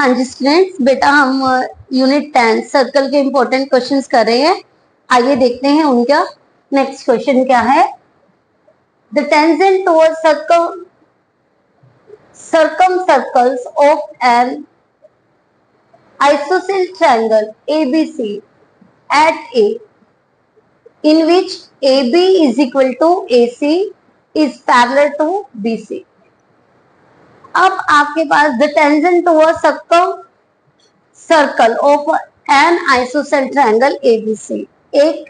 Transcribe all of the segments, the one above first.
हाँ जी स्टूडेंट्स, बेटा हम यूनिट 10 सर्कल के इंपॉर्टेंट क्वेश्चंस कर रहे हैं। आइए देखते हैं उनका नेक्स्ट क्वेश्चन क्या है। The tangent towards circumcircles of an isosceles triangle ABC at A, in which AB is equal to AC is parallel to BC. अब आपके पास the tangent towards circle of an isosceles triangle ABC, एक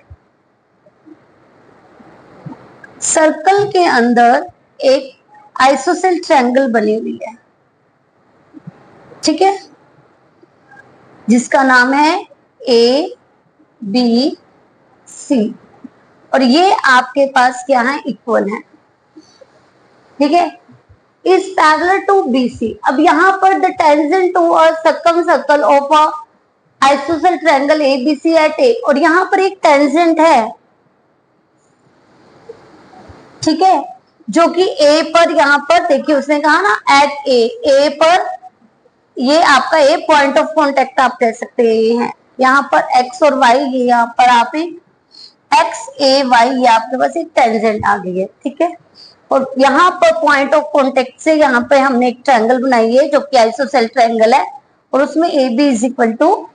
circle के अंदर एक ISOCELL triangle बनी हुई है, ठीक है, जिसका नाम है ए बी सी, और ये आपके पास क्या है, इक्वल है, ठीक है, इज पैरेलल टू बीसी। अब यहाँ पर the tangent to a circle of a isosceles triangle ABC at A, और यहाँ पर एक टेंजेंट है, ठीक है, जो कि ए पर, यहाँ पर देखिए उसने कहा ना एट ए पर, ये आपका ए पॉइंट ऑफ कॉन्टेक्ट आप कह सकते हैं, ये है यहाँ पर एक्स और वाई, ये यहाँ पर आप एक्स ए वाई, ये आपके पास एक टेंजेंट आ गई है, ठीक है, और यहाँ पर पॉइंट ऑफ कॉन्टेक्ट से यहाँ पे हमने एक ट्रायंगल बनाई है जो कि आइसोसेल ट्रायंगल है, और उसमें A B is equal to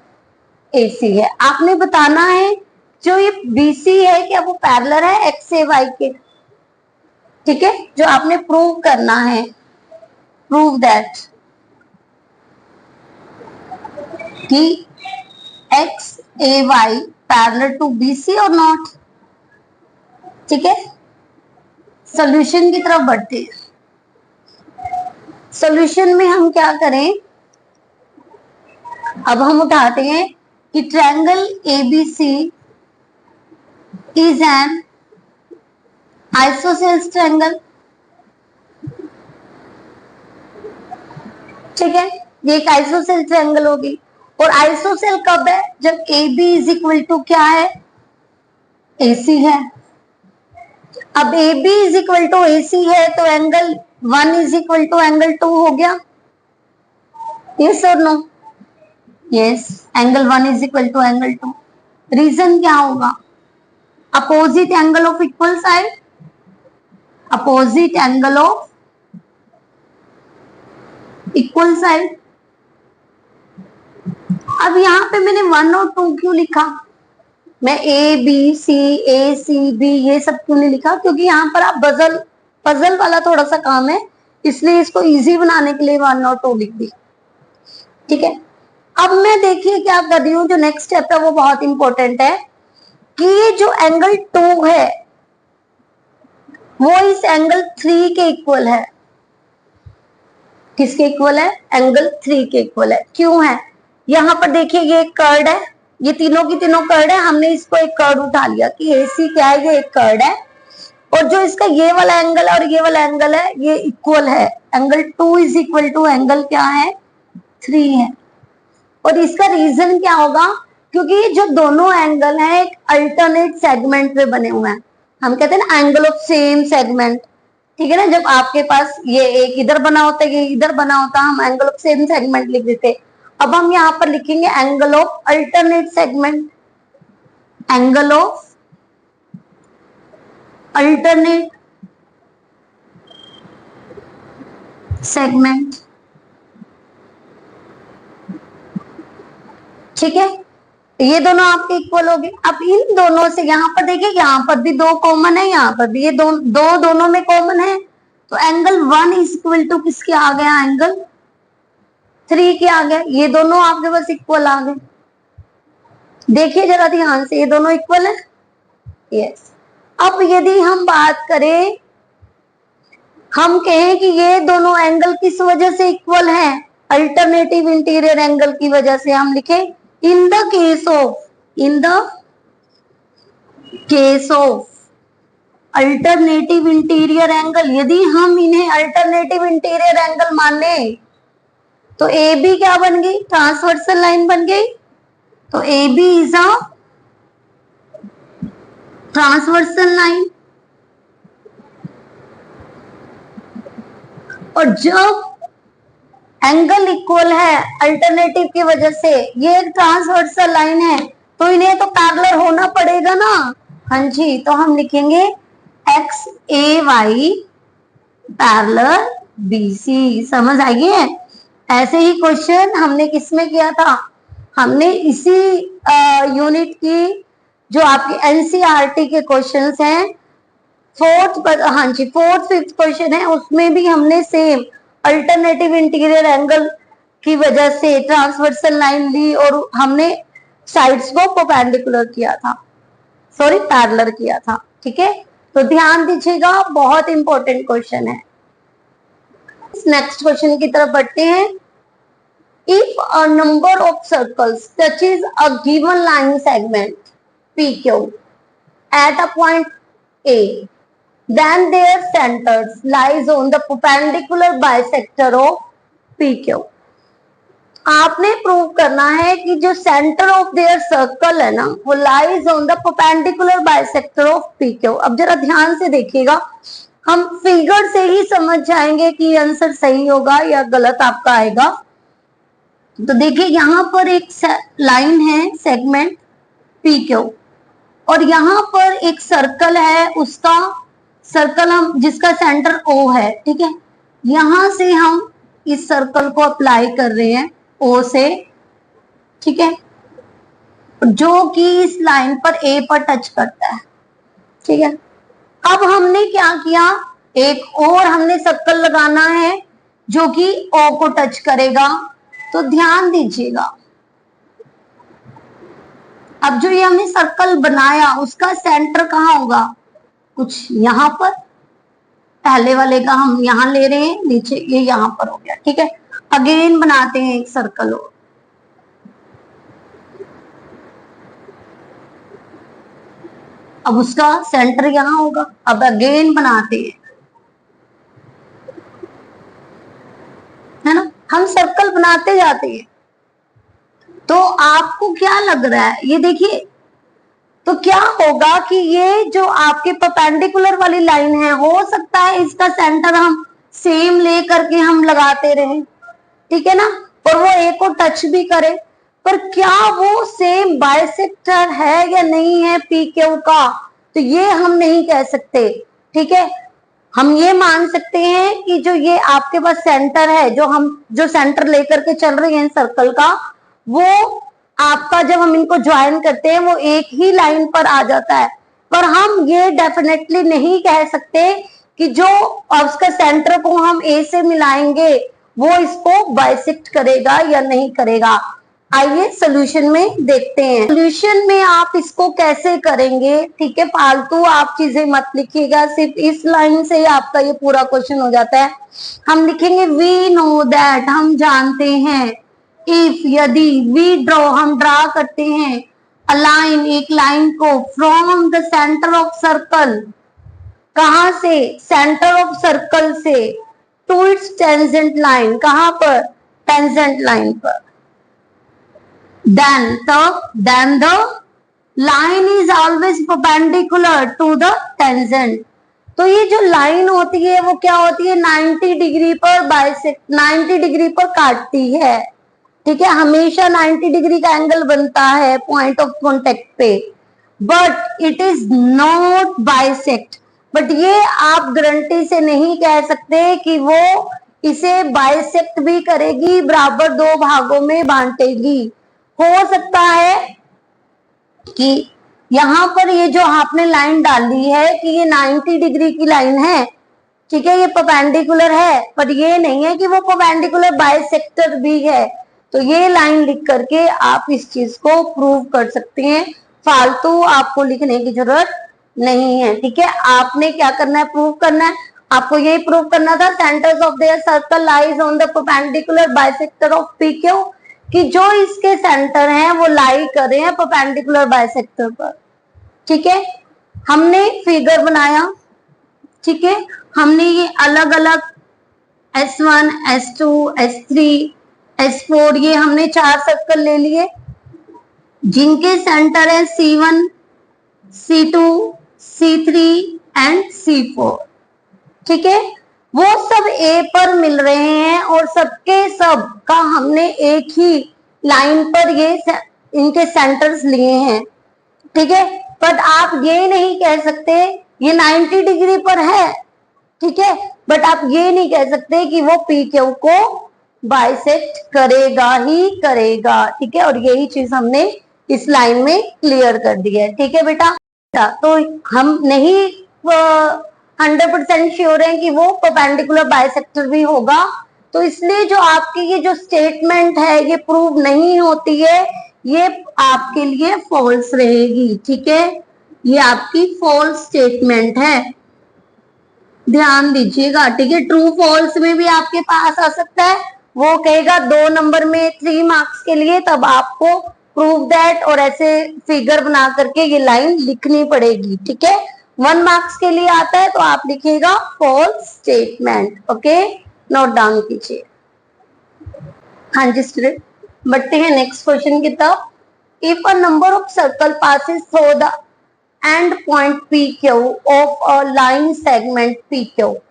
A C है। आपने बताना है जो ये बी सी है क्या वो पैरेलल है एक्स ए वाई के, ठीक है, जो आपने प्रूव करना है, प्रूव दैट कि X A Y parallel to B C और नॉट, ठीक है। सॉल्यूशन की तरफ बढ़ते हैं। सॉल्यूशन में हम क्या करें, अब हम उठाते हैं कि triangle ABC is an isosceles triangle, ठीक है, ये एक आइसोसेल ट्रायंगल होगी, और आइसोसेल कब है, जब A B is equal to क्या है, एसी है। अब A B is equal to AC है तो angle 1 is equal to angle 2 हो गया, यस और no, yes, angle 1 is equal to angle 2। Reason क्या होगा, opposite angle of equal side, opposite angle of equal side. अब यहाँ पे मैंने 1 और 2 क्यों लिखा, मैं ए बी सी बी ये सब क्यों नहीं लिखा, क्योंकि यहाँ पर आप पजल वाला थोड़ा सा काम है, इसलिए इसको इजी बनाने के लिए 1 और 2 लिख दी, ठीक है। अब मैं देखिए क्या कर रही हूँ, जो नेक्स्ट स्टेप है वो बहुत इंपॉर्टेंट है कि ये जो एंगल 2 है वो इस एंगल 3 के इक्वल है। किसके इक्वल है, एंगल 3 के इक्वल है। क्यों है, यहाँ पर देखिए ये एक कर्ड है, ये तीनों की तीनों कर्ड है, हमने इसको एक कर्ड उठा लिया कि एसी क्या है, ये एक कर्ड है, और जो इसका ये वाला एंगल और ये वाला एंगल है ये इक्वल है, angle 2 is equal to angle क्या है, 3 है। और इसका रीजन क्या होगा, क्योंकि जो दोनों एंगल हैं एक अल्टरनेट सेगमेंट पे बने हुए हैं, हम कहते हैं ना एंगल ऑफ सेम सेगमेंट, ठीक है ना, जब आपके पास ये एक इधर बना होता है ये इधर बना होता है, हम एंगल ऑफ सेम सेगमेंट लिख देते। अब हम यहाँ पर लिखेंगे angle of alternate segment, angle of alternate segment, ठीक है, ये दोनों आपके इक्वल हो गए। अब इन दोनों से यहाँ पर देखिए, यहाँ पर भी 2 कॉमन है, यहाँ पर भी ये दोनों में कॉमन है, तो एंगल 1 इज इक्वल टू किसके आ गया, एंगल 3 के आ गया, ये दोनों आपके पास इक्वल आ गए। देखिए जरा ध्यान से, ये दोनों इक्वल है, यस। अब यदि हम बात करें, हम कहें कि ये दोनों एंगल किस वजह से इक्वल हैं, अल्टरनेटिव इंटीरियर एंगल की वजह से, हम लिखे in the case of alternative interior angle, यदि हम इन्हें अल्टरनेटिव इंटीरियर एंगल माने तो ए बी क्या बन गई, ट्रांसवर्सल लाइन बन गई, तो A B is a transversal line. और जब एंगल इक्वल है अल्टरनेटिव की वजह से, ये एक ट्रांसवर्सल लाइन है तो इन्हें तो पैरेलल होना पड़ेगा ना। हाँ जी, तो हम लिखेंगे x A Y parallel B C. समझ आई है? ऐसे ही क्वेश्चन हमने किसमें किया था, हमने इसी यूनिट की जो आपके एनसीईआरटी के क्वेश्चंस हैं हाँ जी फोर्थ फिफ्थ क्वेश्चन है, उसमें भी हमने सेम अल्टरनेटिव इंटीरियर एंगल की वजह से ट्रांसवर्सल लाइन ली और हमने साइड्स को परपेंडिकुलर किया था, सॉरी पैरेलल किया था। ठीक है, तो ध्यान दीजिएगा, बहुत इंपॉर्टेंट क्वेश्चन है। नेक्स्ट क्वेश्चन की तरफ बढ़ते हैं। If a number of circles touches a given line segment PQ at a point A, then their centers lies on the perpendicular bisector of PQ। आपने प्रूव करना है कि जो सेंटर ऑफ देयर सर्कल है ना वो lies on the perpendicular bisector of PQ। अब जरा ध्यान से देखिएगा, हम फिगर से ही समझ जाएंगे कि आंसर सही होगा या गलत आपका आएगा। तो देखिए यहाँ पर एक लाइन है सेगमेंट PQ और यहाँ पर एक सर्कल है, उसका सर्कल हम जिसका सेंटर O है। ठीक है, यहां से हम इस सर्कल को अप्लाई कर रहे हैं O से, ठीक है, जो कि इस लाइन पर A पर टच करता है। ठीक है, अब हमने क्या किया, एक और हमने सर्कल लगाना है जो कि O को टच करेगा। तो ध्यान दीजिएगा, अब जो ये हमने सर्कल बनाया उसका सेंटर कहाँ होगा, कुछ यहां पर, पहले वाले का हम यहां ले रहे हैं, नीचे ये यहां पर हो गया। ठीक है, अगेन बनाते हैं एक सर्कल और, अब उसका सेंटर यहां होगा। अब अगेन बनाते हैं, है ना, हम सर्कल बनाते जाते हैं। तो आपको क्या लग रहा है, ये देखिए, तो क्या होगा कि ये जो आपके परपेंडिकुलर वाली लाइन है, हो सकता है इसका सेंटर हम सेम ले करके हम लगाते रहे, ठीक है ना, और वो ए को टच भी करे, पर क्या वो सेम बाइसेक्टर है या नहीं है PQ का, तो ये हम नहीं कह सकते। ठीक है, हम ये मान सकते हैं कि जो ये आपके पास सेंटर है, जो सेंटर लेकर के चल रहे हैं सर्कल का, वो आपका जब हम इनको ज्वाइन करते हैं वो एक ही लाइन पर आ जाता है। पर हम ये डेफिनेटली नहीं कह सकते कि जो उसका सेंटर को हम A से मिलाएंगे वो इसको बाइसेक्ट करेगा या नहीं करेगा। आइए सोल्यूशन में देखते हैं, सोल्यूशन में आप इसको कैसे करेंगे। ठीक है, फालतू आप चीजें मत लिखिएगा, सिर्फ इस लाइन से ही आपका ये पूरा क्वेश्चन हो जाता है। हम लिखेंगे वी नो दैट, हम जानते हैं, इफ यदि, वी ड्रॉ हम ड्रा करते हैं, अ लाइन एक लाइन को, from the centre of circle, कहां से, सेंटर ऑफ सर्कल से, टू इट्स टेंजेंट लाइन, कहां पर, टेंजेंट लाइन पर, then the line is always perpendicular to the tangent। तो ये जो लाइन होती है वो क्या होती है, 90 डिग्री पर बाइसेक्ट, 90 डिग्री पर काटती है। ठीक है, हमेशा 90 डिग्री का एंगल बनता है पॉइंट ऑफ कॉन्टेक्ट पे, but it is not bisect. But ये आप गारंटी से नहीं कह सकते कि वो इसे बाइसेक्ट भी करेगी, बराबर दो भागों में बांटेगी। हो सकता है कि यहां पर ये जो आपने लाइन डाली है कि ये 90 डिग्री की लाइन है, ठीक है, ये परपेंडिकुलर है, पर ये नहीं है कि वो परपेंडिकुलर बाइसेक्टर भी है। तो ये लाइन लिख करके आप इस चीज को प्रूव कर सकते हैं, फालतू आपको लिखने की जरूरत नहीं है। ठीक है, आपने क्या करना है, प्रूव करना है, आपको यही प्रूव करना था, centres of their circle lies on the perpendicular bisector of PQ, कि जो इसके सेंटर हैं वो लाई कर रहे हैं परपेंडिकुलर बाइसेक्टर पर। ठीक है, हमने फिगर बनाया, ठीक है, हमने ये अलग अलग S1, S2, S3, S4 ये हमने 4 सर्कल ले लिए जिनके सेंटर है C1, C2, C3 and C4। ठीक है, वो सब ए पर मिल रहे हैं और सबके सब का हमने एक ही लाइन पर ये इनके सेंटर्स लिए हैं, ठीक है। बट आप ये नहीं कह सकते ये 90 डिग्री पर है, ठीक है, बट आप ये नहीं कह सकते कि वो पी क्यू को बाइसेक्ट करेगा ही करेगा, ठीक है। और यही चीज हमने इस लाइन में क्लियर कर दी है, ठीक है बेटा। तो हम नहीं 100% श्योर है कि वो परपेंडिकुलर बाइसेक्टर भी होगा, तो इसलिए जो आपकी ये जो स्टेटमेंट है ये प्रूव नहीं होती है, ये आपके लिए फॉल्स रहेगी, ठीक है। ये आपकी फॉल्स स्टेटमेंट है, ध्यान दीजिएगा, ठीक है। ट्रू फॉल्स में भी आपके पास आ सकता है, वो कहेगा 2 नंबर में 3 मार्क्स के लिए, तब आपको प्रूव दैट और ऐसे फिगर बना करके ये लाइन लिखनी पड़ेगी, ठीक है। 1 मार्क्स के लिए आता है तो आप लिखिएगा false statement, okay, note down कीजिए। हाँ जी स्टूडेंट, बढ़ते हैं नेक्स्ट क्वेश्चन की तरफ। If a number of circle passes through the end point PQ of a line segment PQ,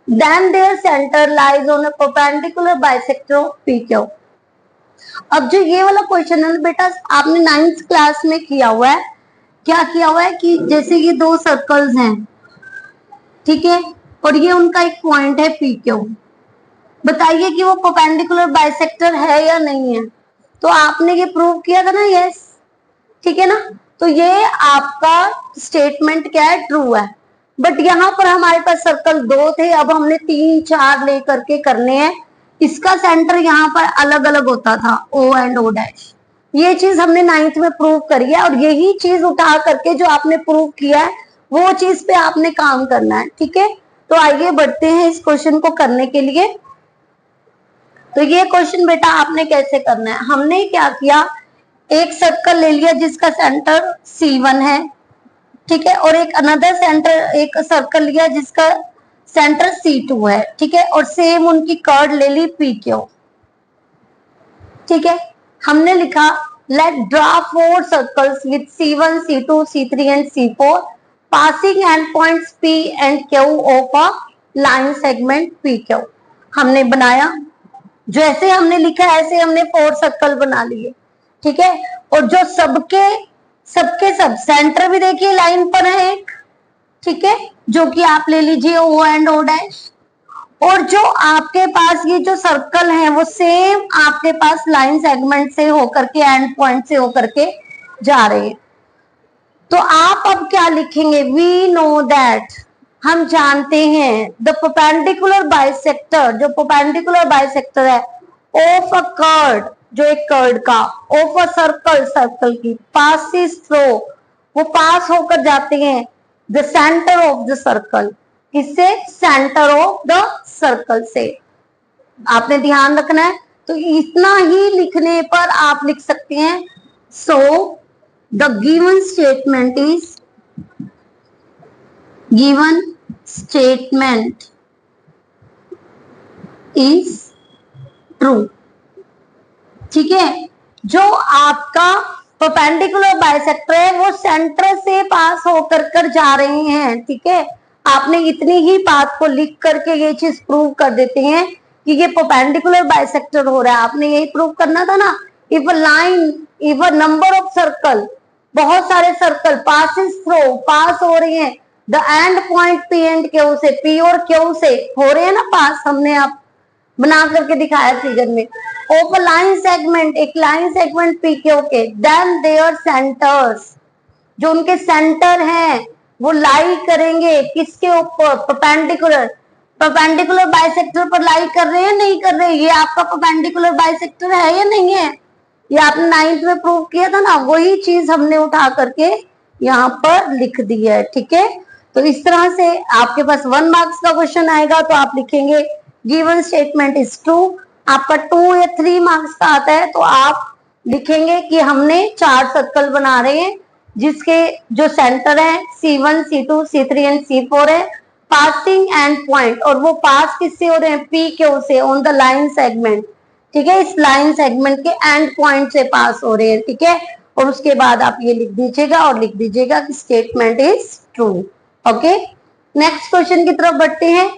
then their center lies on a perpendicular bisector of PQ। अब जो ये वाला क्वेश्चन है बेटा आपने 9th क्लास में किया हुआ है, क्या किया हुआ है कि जैसे ये 2 सर्कल्स हैं, ठीक है, और ये उनका एक पॉइंट है PQ, बताइए कि वो परपेंडिकुलर बाइसेक्टर है या नहीं है। तो आपने ये प्रूव किया था ना, यस, ठीक है ना। तो ये आपका स्टेटमेंट क्या है, ट्रू है। बट यहाँ पर हमारे पास सर्कल 2 थे, अब हमने 3 4 लेकर के करने हैं। इसका सेंटर यहाँ पर अलग अलग होता था, O एंड O डैश। ये चीज हमने 9th में प्रूव करी है, और यही चीज उठा करके जो आपने प्रूव किया है वो चीज पे आपने काम करना है, ठीक है। तो आइए बढ़ते हैं इस क्वेश्चन को करने के लिए। तो ये क्वेश्चन बेटा आपने कैसे करना है, हमने क्या किया, एक सर्कल ले लिया जिसका सेंटर C1 है, ठीक है, और एक अनदर सेंटर एक सर्कल लिया जिसका सेंटर C2 है, ठीक है, और सेम उनकी कर्ड ले ली PQ, ठीक है। हमने लिखा let draw 4 circles with C1 C2 C3 and C4 passing and points P and Q of a line segment PQ। हमने बनाया, जैसे हमने लिखा ऐसे हमने 4 सर्कल बना लिए, ठीक है। और जो सबके सब सेंटर भी देखिए लाइन पर है एक, ठीक है, जो कि आप ले लीजिए O एंड O डैश। और जो आपके पास ये जो सर्कल है वो सेम आपके पास लाइन सेगमेंट से होकर के एंड पॉइंट से होकर के जा रहे हैं। तो आप अब क्या लिखेंगे, वी नो दैट, हम जानते हैं, द परपेंडिकुलर बाइसेक्टर, जो परपेंडिकुलर बाइसेक्टर है ऑफ अ कर्ड, जो एक कर्ड का, ऑफ अ सर्कल की, पासिस थ्रू, वो पास होकर जाते हैं the centre of the circle, किससे, सेंटर ऑफ द सर्कल से। आपने ध्यान रखना है, तो इतना ही लिखने पर आप लिख सकते हैं so the given statement is true, ठीक है। जो आपका परपेंडिकुलर बाइसेक्टर है वो सेंटर से पास होकर कर जा रहे हैं, ठीक है। आपने इतनी ही बात को लिख करके ये चीज प्रूव कर देते हैं कि ये परपेंडिकुलर बाइसेक्टर हो रहा है। आपने यही प्रूव करना था ना, if a number of circle, बहुत सारे सर्कल पासिस थ्रू, पास हो रहे हैं the end point P and Q से, P और Q से हो रहे हैं ना पास, हमने आप बना करके दिखाया फिगर में, ऑफ अ लाइन सेगमेंट, एक लाइन सेगमेंट PQ के, देन देयर सेंटर्स, जो उनके सेंटर हैं वो लाई करेंगे किसके ऊपर, परपेंडिकुलर बाइसेक्टर पर लाई कर रहे हैं, नहीं कर रहे, ये आपका परपेंडिकुलर बाइसेक्टर है या नहीं है, ये आपने 9th में प्रूव किया था ना, वही चीज हमने उठा करके यहाँ पर लिख दी है, ठीक है। तो इस तरह से आपके पास 1 मार्क्स का क्वेश्चन आएगा तो आप लिखेंगे गिवन स्टेटमेंट इज ट्रू। आपका 2 या 3 मार्क्स का आता है तो आप लिखेंगे कि हमने 4 सर्कल बना रहे हैं जिसके जो सेंटर है C1 C2 C3 and C4 है, पासिंग एंड पॉइंट, और वो पास किससे हो रहे हैं, PQ से, ऑन द लाइन सेगमेंट, ठीक है, इस लाइन सेगमेंट के एंड पॉइंट से पास हो रहे हैं, ठीक है। और उसके बाद आप ये लिख दीजिएगा और लिख दीजिएगा कि statement is true, okay. Next question की तरफ बढ़ते हैं।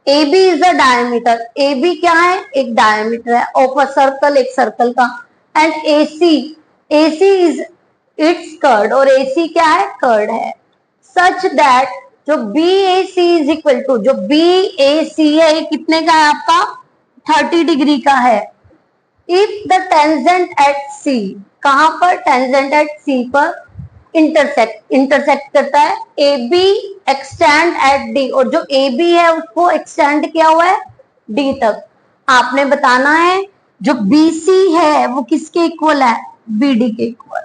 A B is a diameter, A B क्या है, एक डायमीटर है ऑफ अ सर्कल, एक सर्कल का। And A C is its chord, और ए सी क्या है, कर्ड है। सच दैट जो B A C is equal to, जो बी ए सी है ये कितने का है आपका, 30 डिग्री का है। If the tangent at C, कहां पर, टेंजेंट एट सी पर इंटरसेक्ट करता है A B extend at D, और जो ए बी है उसको एक्सटेंड किया हुआ है डी तक। आपने बताना है जो बी सी है वो किसके इक्वल है, बी डी के इक्वल।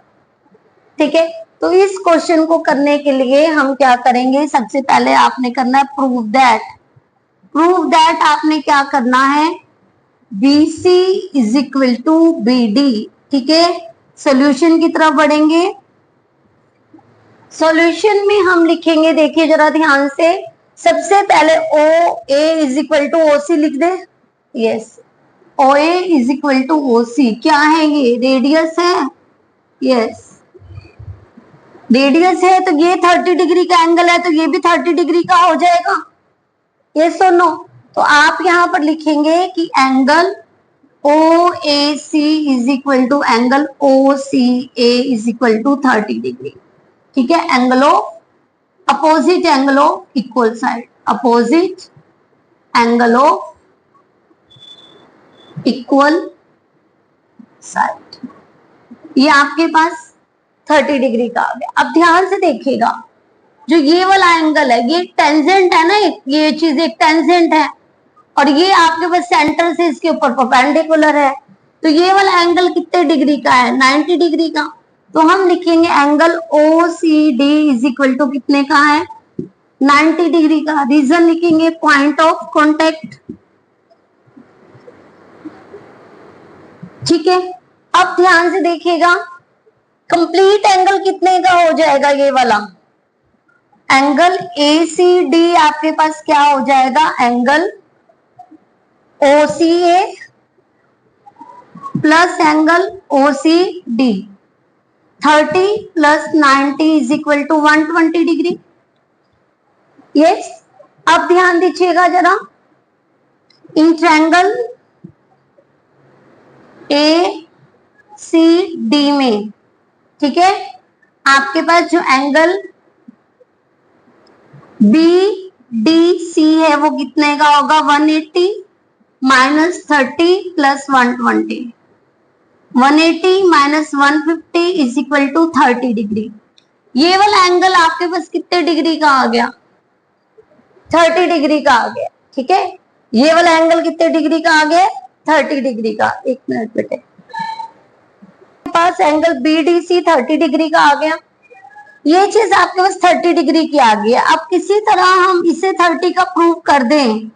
ठीक है, तो इस क्वेश्चन को करने के लिए हम क्या करेंगे, सबसे पहले आपने करना है प्रूव दैट आपने क्या करना है, BC is equal to BD। ठीक है, सॉल्यूशन की तरफ बढ़ेंगे। सॉल्यूशन में हम लिखेंगे, देखिए जरा ध्यान से, सबसे पहले OA is equal to OC लिख दे। Yes, OA is equal to OC, क्या है ये, रेडियस है। यस, रेडियस है तो ये 30 डिग्री का एंगल है, तो ये भी 30 डिग्री का हो जाएगा। यस और नो, तो आप यहां पर लिखेंगे कि angle OAC is equal to angle OCA is equal to 30 degree. ठीक है, angle of opposite angle of equal side, opposite angle of equal side, ये आपके पास 30 डिग्री का आ गया। अब ध्यान से देखिएगा, जो ये वाला एंगल है ये टेंजेंट है ना, ये चीज एक टेंजेंट है, और ये आपके पास सेंटर से इसके ऊपर परपेंडिकुलर है, तो ये वाला एंगल कितने डिग्री का है, 90 डिग्री का। तो हम लिखेंगे angle OCD is equal to कितने का है, 90 डिग्री का। रीजन लिखेंगे पॉइंट ऑफ कॉन्टेक्ट। ठीक है, अब ध्यान से देखिएगा, कंप्लीट एंगल कितने का हो जाएगा, ये वाला एंगल ACD आपके पास क्या हो जाएगा, angle OCA plus angle OCD, 30 plus 90 is equal to 120 degree. Yes, अब ध्यान दीजिएगा जरा, इन ट्रायंगल ACD में, ठीक है, आपके पास जो एंगल BDC है वो कितने का होगा, 180 minus 30 plus 120, 180 minus 150 is equal to 30 degree. ये वाला एंगल आपके पास कितने डिग्री का आ गया, 30 डिग्री का आ गया। ठीक है, ये वाला एंगल कितने डिग्री का आ गया, 30 डिग्री का। एक मिनट बेटे, पास एंगल BDC 30 डिग्री का आ गया, ये चीज आपके पास 30 डिग्री की आ गई है। अब किसी तरह हम इसे 30 का प्रूव कर दें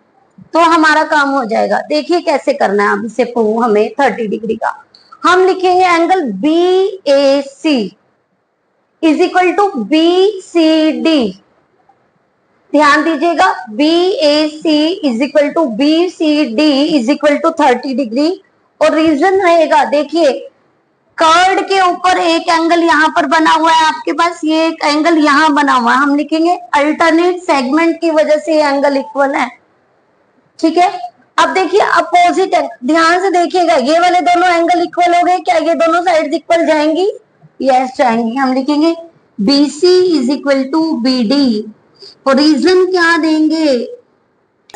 तो हमारा काम हो जाएगा। देखिए कैसे करना है, अब इसे प्रूव हमें 30 डिग्री का। हम लिखेंगे angle BAC is equal to BCD। ध्यान दीजिएगा, BAC is equal to BCD is equal to 30 degree. और रीजन रहेगा, देखिए कर्ड के ऊपर एक एंगल यहाँ पर बना हुआ है आपके पास, ये एक एंगल यहाँ बना हुआ है, हम लिखेंगे अल्टरनेट सेगमेंट की वजह से ये एंगल इक्वल है। ठीक है, अब देखिए अपोजिट एंगल, ध्यान से देखिएगा, ये वाले दोनों एंगल इक्वल हो गए क्या, ये दोनों साइड्स इक्वल जाएंगी, यस जाएंगी। हम लिखेंगे BC is equal to BD, और रीजन क्या देंगे,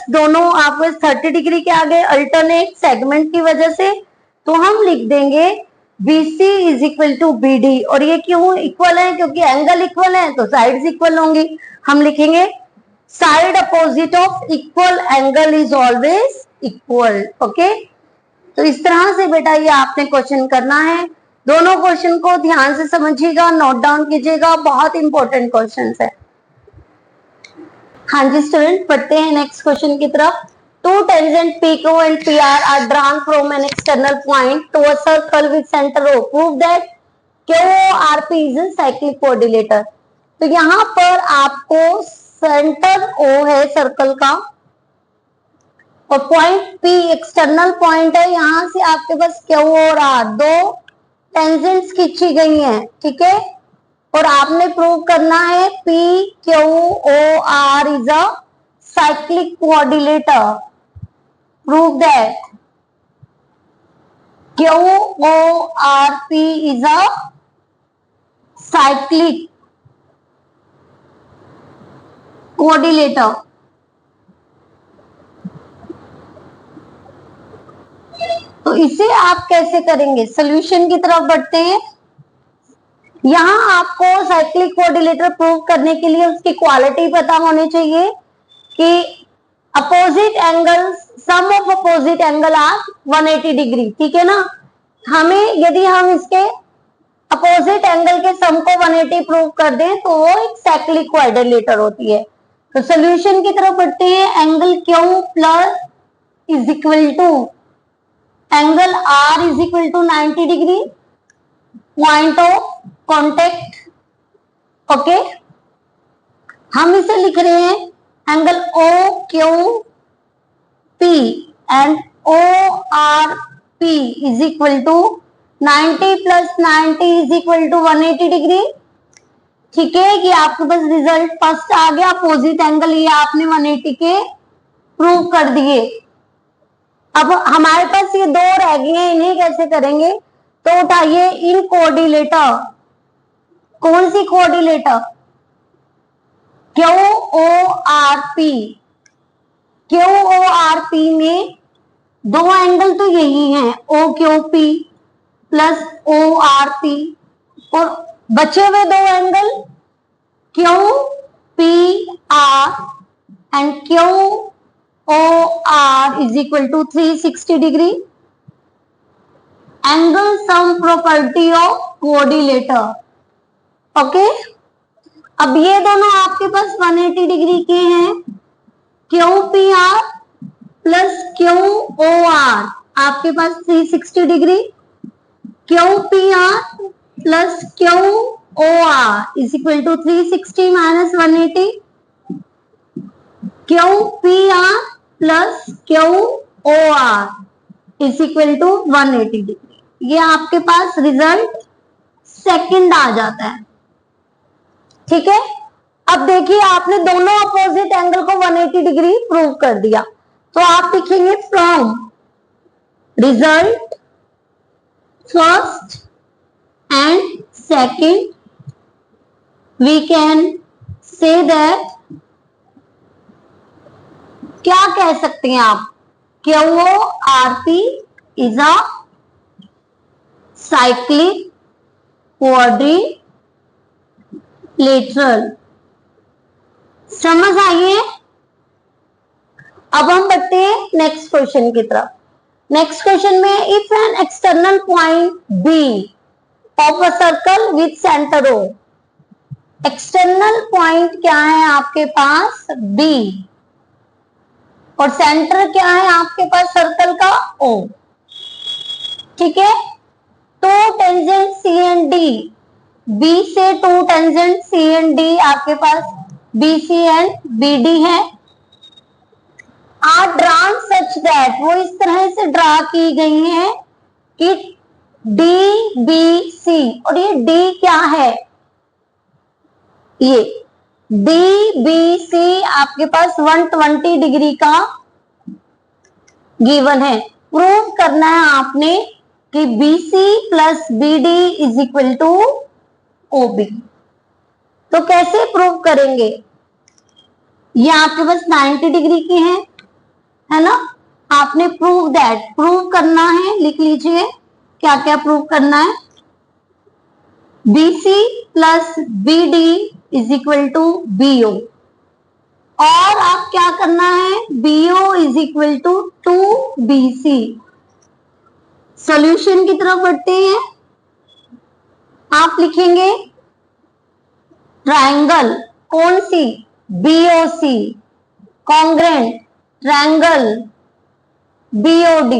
दोनों आपस 30 डिग्री के आगे अल्टरनेट सेगमेंट की वजह से, तो हम लिख देंगे BC is equal to BD। और ये क्यों इक्वल है, क्योंकि एंगल इक्वल है तो साइड्स इक्वल होंगी। हम लिखेंगे side opposite of equal angle is always equal. Okay, तो इस तरह से बेटा ये आपने क्वेश्चन करना है। दोनों क्वेश्चन को ध्यान से समझिएगा, नोट डाउन कीजिएगा, बहुत इंपॉर्टेंट क्वेश्चन है। हाँ जी स्टूडेंट, पढ़ते हैं नेक्स्ट क्वेश्चन की तरफ। Two tangent PQ and PR are drawn from an external point to a circle with center O. Prove that QRP is a cyclic coordinator। तो यहाँ पर आपको सेंटर O है सर्कल का, और पॉइंट P एक्सटर्नल पॉइंट है, यहाँ से आपके पास Q और R दो टेंजेंट्स खींची गई हैं। ठीक है, और आपने प्रूव करना है PQOR is a cyclic coordinator, prove that QORP is a cyclic coordinator. तो इसे आप कैसे करेंगे? सॉल्यूशन की तरफ बढ़ते हैं। यहां आपको साइक्लिक कोऑर्डिनेटर प्रूव करने के लिए उसकी क्वालिटी पता होनी चाहिए कि opposite angle, sum of opposite angle are 180 degree, ठीक है ना। हमें यदि हम इसके अपोजिट एंगल के सम को 180 प्रूव कर दें तो वो एक साइक्लिक कोऑर्डिनेटर होती है। तो सॉल्यूशन की तरफ बढ़ते हैं। Angle Q plus is equal to angle R is equal to 90 degree, point of contact, okay. हम इसे लिख रहे हैं angle O Q P and O R P is equal to 90 plus 90 is equal to 180 degree, ठीक है। ये आपके पास result first आ गया। अपोजिट एंगल ये आपने 180 के प्रूव कर दिए। अब हमारे पास ये दो रह गए हैं, इन्हें कैसे करेंगे? तो उठाइए इन कोऑर्डिनेटर, कौन सी कोऑर्डिनेटर? QORP। QORP में दो एंगल तो यही हैं, OQP प्लस ORP, और बचे हुए दो angle QPR and QOR is equal to 360 degree. Angle sum property of coordinator, okay. अब ये दोनों आपके पास 180 डिग्री के हैं। QPR प्लस QOR आपके पास 360 degree. QPR plus QOR is equal to 360 minus 180। QPR plus QOR is equal to 180 degree. ये आपके पास रिजल्ट सेकंड आ जाता है, ठीक है। अब देखिए आपने दोनों अपोजिट एंगल को 180 डिग्री प्रूव कर दिया, तो आप लिखेंगे from result first and second we can say that, क्या कह सकते हैं आप? QORP is a cyclic quadrilateral. समझ आइए। अब हम बढ़ते हैं नेक्स्ट क्वेश्चन की तरफ। नेक्स्ट क्वेश्चन में if an external point B of a circle with centre O, external point क्या है आपके पास? बी, और सेंटर क्या है आपके पास सर्कल का? ओ, ठीक है। Two tangent C and D, B से two tangent C and D आपके पास BC एंड BD है। आर ड्रॉन सच दैट, वो इस तरह से ड्रा की गई है कि DBC, और ये D क्या है? ये DBC आपके पास 120 डिग्री का गिवन है। प्रूव करना है आपने कि BC plus BD is equal to OB। तो कैसे प्रूव करेंगे? ये आपके पास 90 डिग्री की है ना। आपने प्रूव दैट, प्रूव करना है, लिख लीजिए क्या क्या प्रूव करना है। BC plus BD is equal to BO, और आप क्या करना है? BO is equal to 2BC। Solution की तरफ बढ़ते हैं। आप लिखेंगे ट्रायंगल, कौन सी? BOC congruent triangle BOD।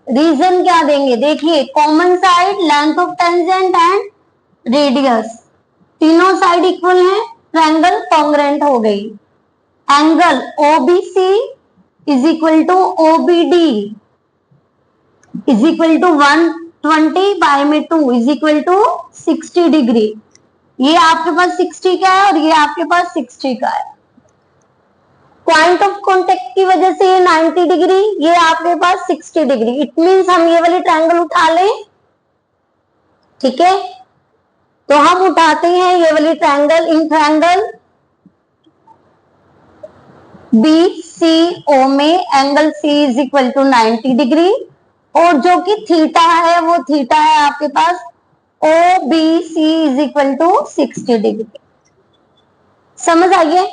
रीजन क्या देंगे? देखिए common side, length of tangent and radius, तीनों साइड इक्वल हैं, ट्रायंगल कॉन्ग्रेंट हो गई। Angle OBC is equal to OBD is equal to 120 by में 2 इज इक्वल टू 60 डिग्री। ये आपके पास 60 का है और ये आपके पास 60 का है। पॉइंट ऑफ कांटेक्ट की वजह से ये 90 डिग्री, ये आपके पास 60 डिग्री। इट मींस हम ये वाली ट्रायंगल उठा लें, ठीक है। तो हम उठाते हैं ये वाली ट्रायंगल। इन ट्रायंगल BCO में angle C is equal to 90 degree, और जो कि थीटा है वो थीटा है आपके पास OBC is equal to 60 degree. समझ आइए।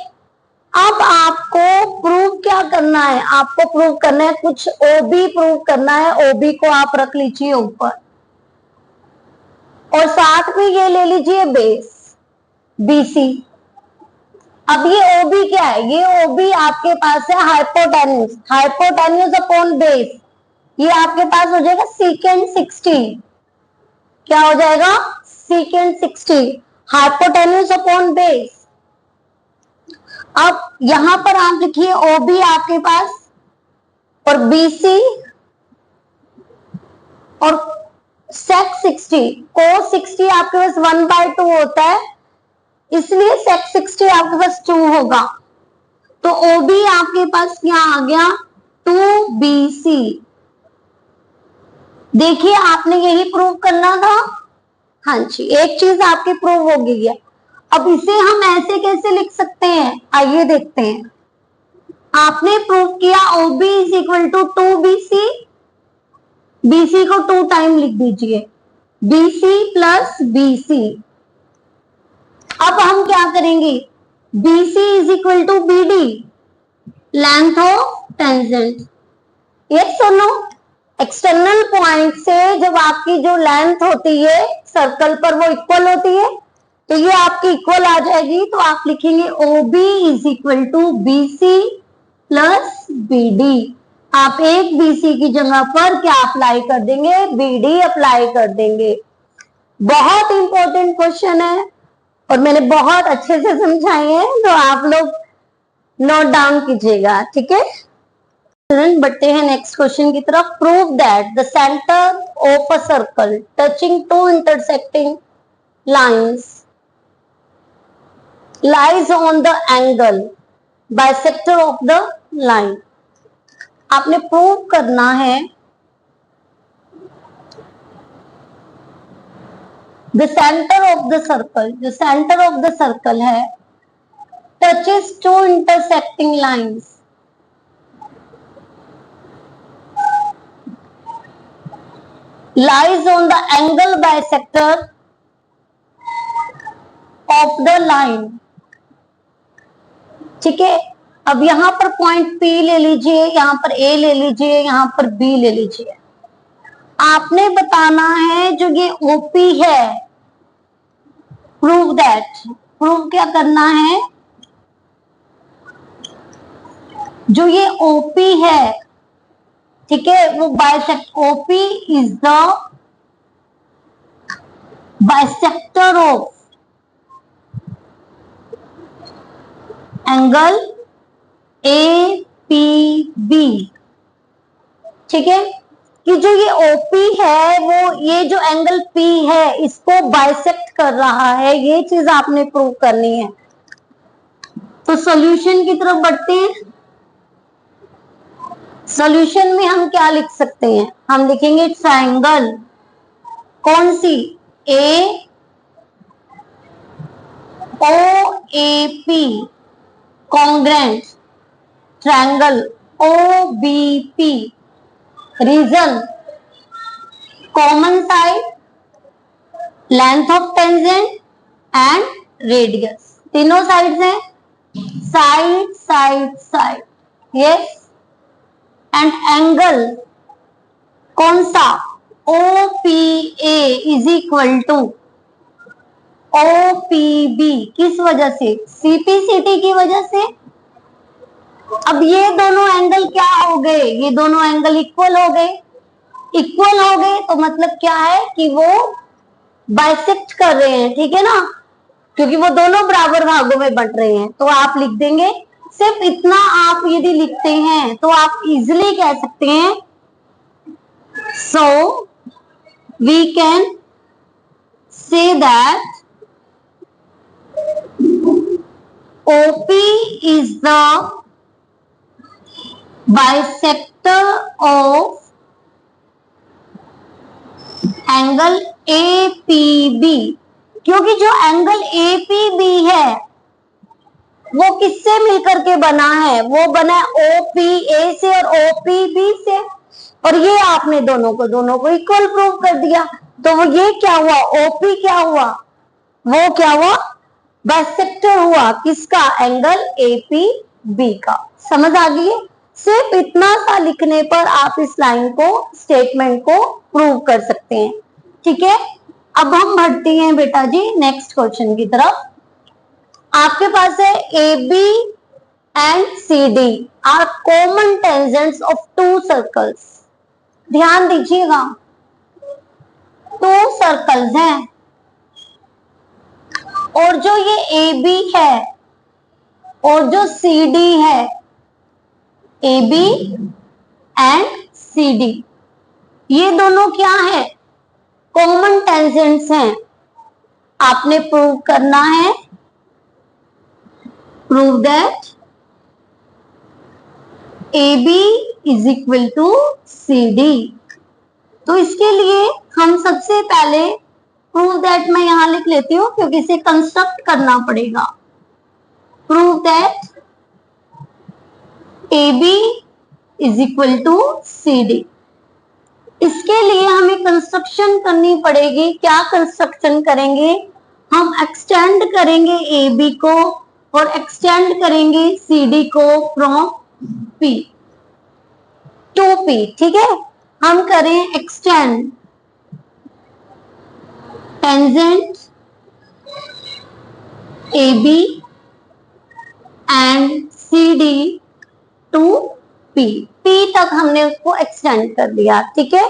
अब आपको प्रूव क्या करना है, आपको प्रूव करना है कुछ OB प्रूव करना है। OB को आप रख लीजिए ऊपर, और साथ में ये ले लीजिए बेस BC। अब ये OB क्या है, ये OB आपके पास है हाइपोटेन्यूज, हाइपोटेन्यूज अपॉन बेस। ये आपके पास हो जाएगा सीकेंड 60। क्या हो जाएगा, सीकेंड 60, हाइपोटेन्यूज अपॉन बेस। अब यहां पर आप लिखिए OB आपके पास, और BC और sec 60, cos 60 आपके पास 1/2 होता है, इसलिए sec 60 आपके पास 2 होगा। तो OB आपके पास यहाँ आ गया 2BC। देखिए आपने यही प्रूव करना था। हाँ जी, एक चीज आपकी प्रूव हो गई है। अब इसे हम ऐसे कैसे लिख सकते हैं, आइए देखते हैं। आपने प्रूव किया OB is equal to 2BC, BC को 2 टाइम लिख दीजिए, BC प्लस BC। अब हम क्या करेंगे, BC is equal to BD, length of tangent. Yes और नो, एक्सटर्नल पॉइंट से जब आपकी जो लेंथ होती है सर्कल पर वो इक्वल होती है, तो ये आपकी इक्वल आ जाएगी। तो आप लिखेंगे OB is equal to BC plus BD। आप एक BC की जगह पर क्या अप्लाई कर देंगे, BD अप्लाई कर देंगे। बहुत इंपॉर्टेंट क्वेश्चन है, और मैंने बहुत अच्छे से समझाए हैं, तो आप लोग नोट डाउन कीजिएगा, ठीक है। बढ़ते हैं नेक्स्ट क्वेश्चन की तरफ। Prove that the centre of a circle touching to intersecting lines lies on the angle bisector of the line. आपने प्रूव करना है the centre of the circle, जो सेंटर ऑफ द सर्कल है touches to intersecting lines, lies on the angle bisector of the line। ठीक है। अब यहां पर पॉइंट P ले लीजिए, यहां पर A ले लीजिए, यहां पर B ले लीजिए। आपने बताना है जो ये OP है, प्रूव दैट, प्रूव क्या करना है, जो ये OP है, ठीक है, वो bisect, OP is the bisector of angle APB। ठीक है, कि जो ये OP है वो ये जो एंगल P है इसको बाइसेक्ट कर रहा है, ये चीज आपने प्रूव करनी है। तो सॉल्यूशन की तरफ बढ़ते हैं। सॉल्यूशन में हम क्या लिख सकते हैं, हम लिखेंगे ट्रायंगल, कौन सी, AOAP congruent, triangle OBP, reason common side, length of tangent and radius. तीनों साइड्स हैं, side side side, yes. And angle कौन सा, OPA is equal to OPB। किस वजह से, CPCT की वजह से। अब ये दोनों एंगल क्या हो गए, ये दोनों एंगल इक्वल हो गए। इक्वल हो गए तो मतलब क्या है कि वो बाइसेक्ट कर रहे हैं, ठीक है ना, क्योंकि वो दोनों बराबर भागों में बंट रहे हैं। तो आप लिख देंगे, सिर्फ इतना आप यदि लिखते हैं तो आप इजिली कह सकते हैं, so we can say that OP is the bisector of angle APB, क्योंकि जो एंगल एपीबी है वो किससे मिलकर के बना है, वो बना है ओपीए से और ओपीबी से, और ये आपने दोनों को इक्वल प्रूव कर दिया। तो वो ये क्या हुआ, ओपी क्या हुआ, वो क्या हुआ, बाइसेक्टर हुआ किसका, एंगल एपीबी का। समझ आ गई है? सिर्फ इतना सा लिखने पर आप इस लाइन को, स्टेटमेंट को प्रूव कर सकते हैं। ठीक है, अब हम बढ़ते हैं बेटा जी नेक्स्ट क्वेश्चन की तरफ। आपके पास है A B and C D are common tangents of two circles. ध्यान दीजिएगा, टू सर्कल्स हैं और जो ये ए बी है और जो सी डी है, A B and C D, ये दोनों क्या है, कॉमन टेंजेंट्स हैं। आपने प्रूव करना है, prove that A B is equal to C D. तो इसके लिए हम सबसे पहले प्रूव दैट मैं यहां लिख लेती हूं क्योंकि इसे कंस्ट्रक्ट करना पड़ेगा। Prove that A B is equal to C D. इसके लिए हमें कंस्ट्रक्शन करनी पड़ेगी। क्या कंस्ट्रक्शन करेंगे, हम एक्सटेंड करेंगे ए बी को और एक्सटेंड करेंगे सी डी को फ्रॉम पी टू पी। ठीक है, हम करें extend tangent A B and C D to P, P तक हमने उसको एक्सटेंड कर दिया। ठीक है,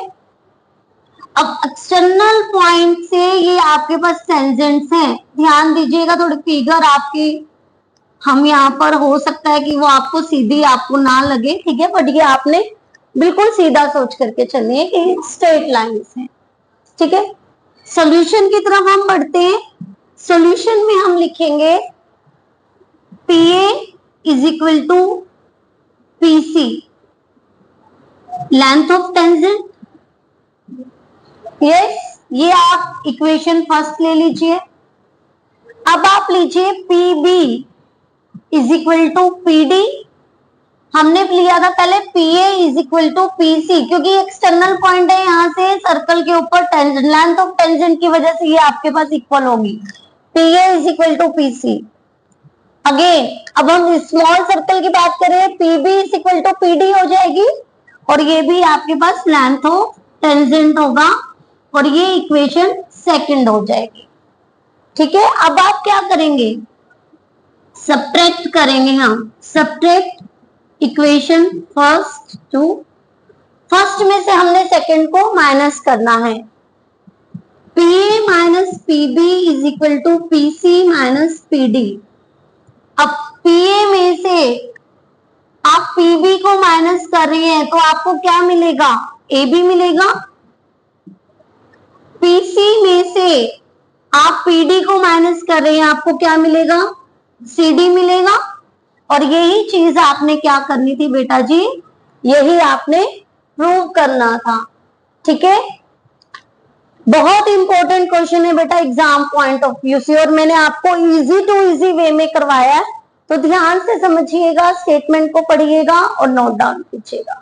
अब एक्सटर्नल पॉइंट से ये आपके पास टेंजेंट्स हैं। ध्यान दीजिएगा, थोड़ी फिगर आपकी, हम यहाँ पर हो सकता है कि वो आपको सीधी आपको ना लगे, ठीक है, बट ये आपने बिल्कुल सीधा सोच करके चलनी है कि स्ट्रेट लाइंस हैं। ठीक है, सॉल्यूशन की तरफ हम बढ़ते हैं। सॉल्यूशन में हम लिखेंगे PA is equal to PC, length of tangent. Yes, ये आप इक्वेशन फर्स्ट ले लीजिए। अब आप लीजिए PB is equal to PD। हमने लिया था पहले PA is equal to PC, क्योंकि एक्सटर्नल पॉइंट है यहाँ से सर्कल के ऊपर, टेंजेंट, लेंथ ऑफ टेंजेंट की वजह से ये आपके पास इक्वल होगी। PA is equal to PC। Again अब हम स्मॉल सर्कल की बात करें, PB is equal to PD हो जाएगी और ये भी आपके पास लेंथ ऑफ टेंजेंट होगा और ये इक्वेशन सेकंड हो जाएगी। ठीक है, अब आप क्या करेंगे, सब्ट्रैक्ट करेंगे। हम subtract equation first two, first में से हमने सेकंड को माइनस करना है। PA minus PB is equal to PC minus PD। अब PA में से आप PB को माइनस कर रही हैं तो आपको क्या मिलेगा, AB मिलेगा। PC में से आप PD को माइनस कर रहे हैं, आपको क्या मिलेगा, CD मिलेगा। और यही चीज आपने क्या करनी थी बेटा जी, यही आपने प्रूव करना था। ठीक है, बहुत इंपॉर्टेंट क्वेश्चन है बेटा एग्जाम पॉइंट ऑफ व्यू से, और मैंने आपको इजी टू इजी वे में करवाया है, तो ध्यान से समझिएगा, स्टेटमेंट को पढ़िएगा और नोट डाउन कीजिएगा।